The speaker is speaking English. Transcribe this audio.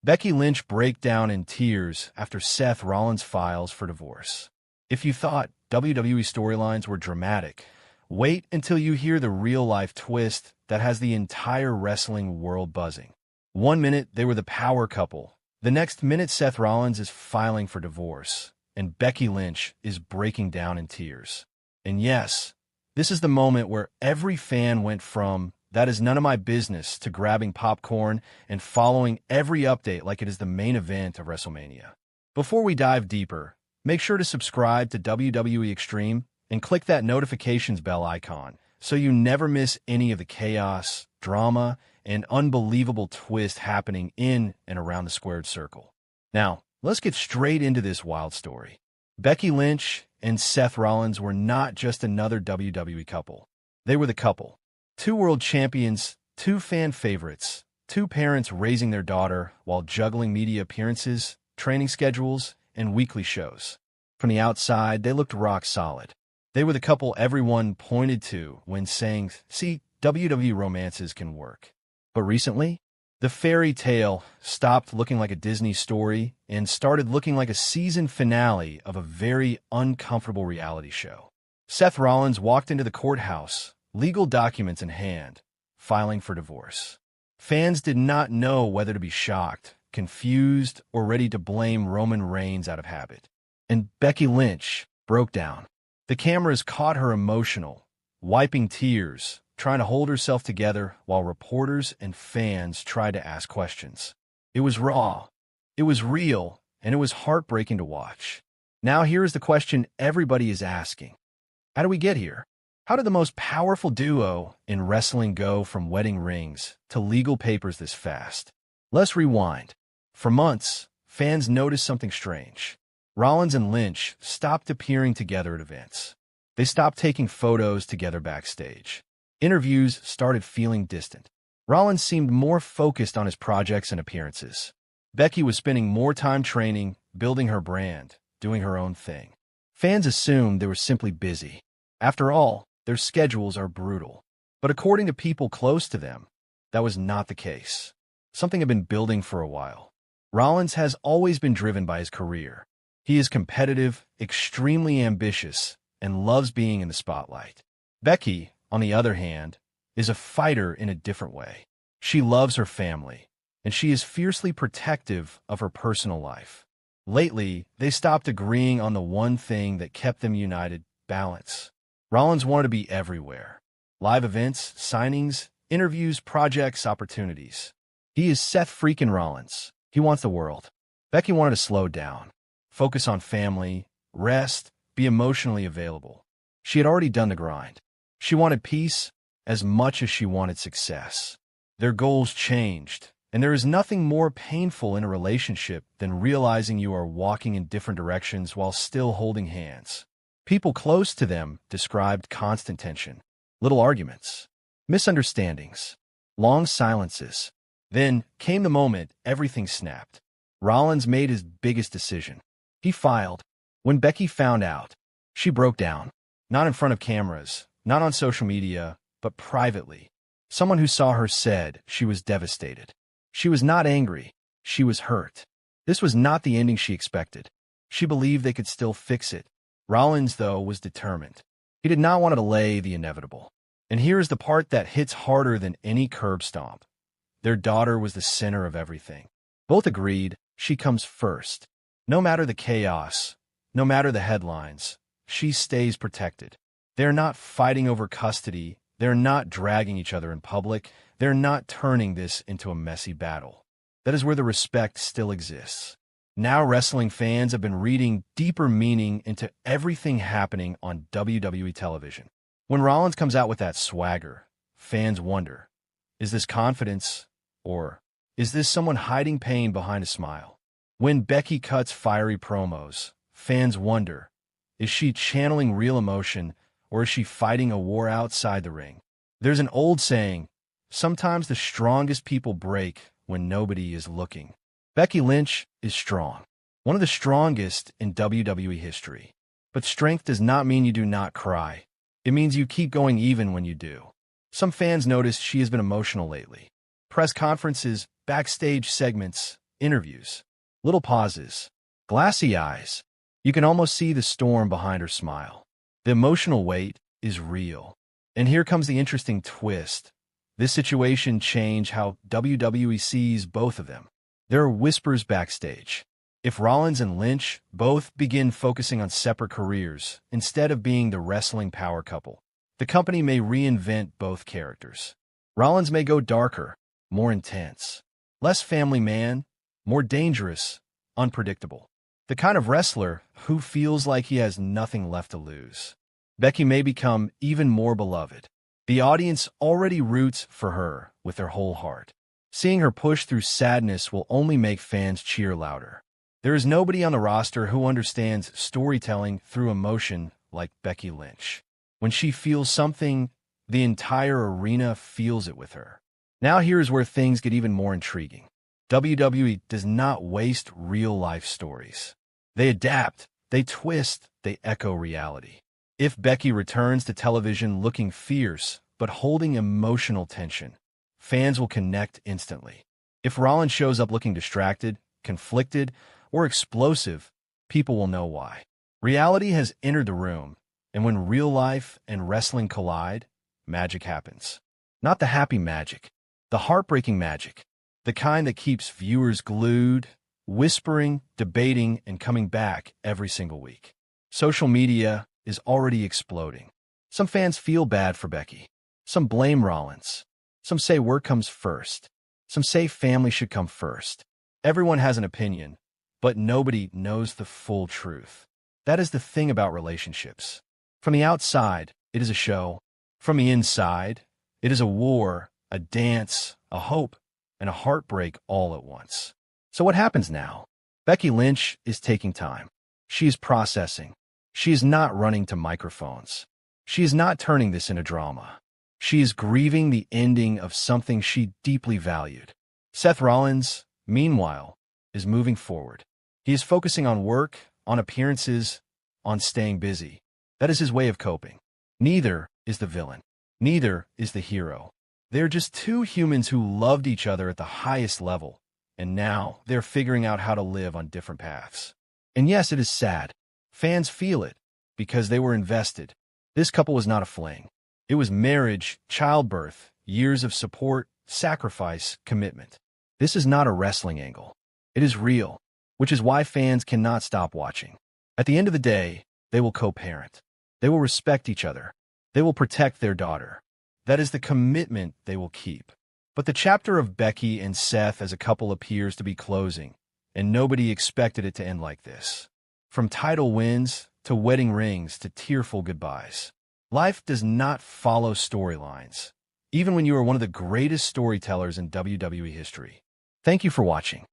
Becky Lynch breaks down in tears after Seth Rollins files for divorce. If you thought WWE storylines were dramatic, wait until you hear the real-life twist that has the entire wrestling world buzzing. One minute, they were the power couple. The next minute, Seth Rollins is filing for divorce, and Becky Lynch is breaking down in tears. And yes, this is the moment where every fan went from, "That is none of my business," to grabbing popcorn and following every update like it is the main event of WrestleMania. Before we dive deeper, make sure to subscribe to WWE Extreme and click that notifications bell icon so you never miss any of the chaos, drama, and unbelievable twist happening in and around the squared circle. Now, let's get straight into this wild story. Becky Lynch and Seth Rollins were not just another WWE couple. They were the couple. Two world champions, two fan favorites, two parents raising their daughter while juggling media appearances, training schedules, and weekly shows. From the outside, they looked rock solid. They were the couple everyone pointed to when saying, "See, WWE romances can work." But recently, the fairy tale stopped looking like a Disney story and started looking like a season finale of a very uncomfortable reality show. Seth Rollins walked into the courthouse, legal documents in hand, filing for divorce. Fans did not know whether to be shocked, confused, or ready to blame Roman Reigns out of habit. And Becky Lynch broke down. The cameras caught her emotional, wiping tears, trying to hold herself together while reporters and fans tried to ask questions. It was raw, it was real, and it was heartbreaking to watch. Now here is the question everybody is asking. How did we get here? How did the most powerful duo in wrestling go from wedding rings to legal papers this fast? Let's rewind. For months, fans noticed something strange. Rollins and Lynch stopped appearing together at events. They stopped taking photos together backstage. Interviews started feeling distant. Rollins seemed more focused on his projects and appearances. Becky was spending more time training, building her brand, doing her own thing. Fans assumed they were simply busy. After all, their schedules are brutal. But according to people close to them, that was not the case. Something had been building for a while. Rollins has always been driven by his career. He is competitive, extremely ambitious, and loves being in the spotlight. Becky, on the other hand, is a fighter in a different way. She loves her family, and she is fiercely protective of her personal life. Lately, they stopped agreeing on the one thing that kept them united: balance. Rollins wanted to be everywhere. Live events, signings, interviews, projects, opportunities. He is Seth freaking Rollins. He wants the world. Becky wanted to slow down, focus on family, rest, be emotionally available. She had already done the grind. She wanted peace as much as she wanted success. Their goals changed, and there is nothing more painful in a relationship than realizing you are walking in different directions while still holding hands. People close to them described constant tension, little arguments, misunderstandings, long silences. Then came the moment everything snapped. Rollins made his biggest decision. He filed. When Becky found out, she broke down, not in front of cameras, not on social media, but privately. Someone who saw her said she was devastated. She was not angry. She was hurt. This was not the ending she expected. She believed they could still fix it. Rollins, though, was determined. He did not want to delay the inevitable. And here is the part that hits harder than any curb stomp. Their daughter was the center of everything. Both agreed she comes first. No matter the chaos, no matter the headlines, she stays protected. They're not fighting over custody. They're not dragging each other in public. They're not turning this into a messy battle. That is where the respect still exists. Now wrestling fans have been reading deeper meaning into everything happening on WWE television. When Rollins comes out with that swagger, fans wonder, is this confidence, or is this someone hiding pain behind a smile? When Becky cuts fiery promos, fans wonder, is she channeling real emotion, or is she fighting a war outside the ring? There's an old saying, sometimes the strongest people break when nobody is looking. Becky Lynch is strong, one of the strongest in WWE history. But strength does not mean you do not cry. It means you keep going even when you do. Some fans noticed she has been emotional lately. Press conferences, backstage segments, interviews. Little pauses. Glassy eyes. You can almost see the storm behind her smile. The emotional weight is real. And here comes the interesting twist. This situation changed how WWE sees both of them. There are whispers backstage. If Rollins and Lynch both begin focusing on separate careers instead of being the wrestling power couple, the company may reinvent both characters. Rollins may go darker, more intense, less family man, more dangerous, unpredictable. The kind of wrestler who feels like he has nothing left to lose. Becky may become even more beloved. The audience already roots for her with their whole heart. Seeing her push through sadness will only make fans cheer louder. There is nobody on the roster who understands storytelling through emotion like Becky Lynch. When she feels something, the entire arena feels it with her. Now here's where things get even more intriguing. WWE does not waste real-life stories. They adapt, they twist, they echo reality. If Becky returns to television looking fierce but holding emotional tension, fans will connect instantly. If Rollins shows up looking distracted, conflicted, or explosive, people will know why. Reality has entered the room, and when real life and wrestling collide, magic happens. Not the happy magic, the heartbreaking magic, the kind that keeps viewers glued, whispering, debating, and coming back every single week. Social media is already exploding. Some fans feel bad for Becky. Some blame Rollins. Some say work comes first. Some say family should come first. Everyone has an opinion, but nobody knows the full truth. That is the thing about relationships. From the outside, it is a show. From the inside, it is a war, a dance, a hope, and a heartbreak all at once. So what happens now? Becky Lynch is taking time. She is processing. She is not running to microphones. She is not turning this into drama. She is grieving the ending of something she deeply valued. Seth Rollins, meanwhile, is moving forward. He is focusing on work, on appearances, on staying busy. That is his way of coping. Neither is the villain. Neither is the hero. They are just two humans who loved each other at the highest level, and now they're figuring out how to live on different paths. And yes, it is sad. Fans feel it, because they were invested. This couple was not a fling. It was marriage, childbirth, years of support, sacrifice, commitment. This is not a wrestling angle. It is real, which is why fans cannot stop watching. At the end of the day, they will co-parent. They will respect each other. They will protect their daughter. That is the commitment they will keep. But the chapter of Becky and Seth as a couple appears to be closing, and nobody expected it to end like this. From title wins, to wedding rings, to tearful goodbyes. Life does not follow storylines, even when you are one of the greatest storytellers in WWE history. Thank you for watching.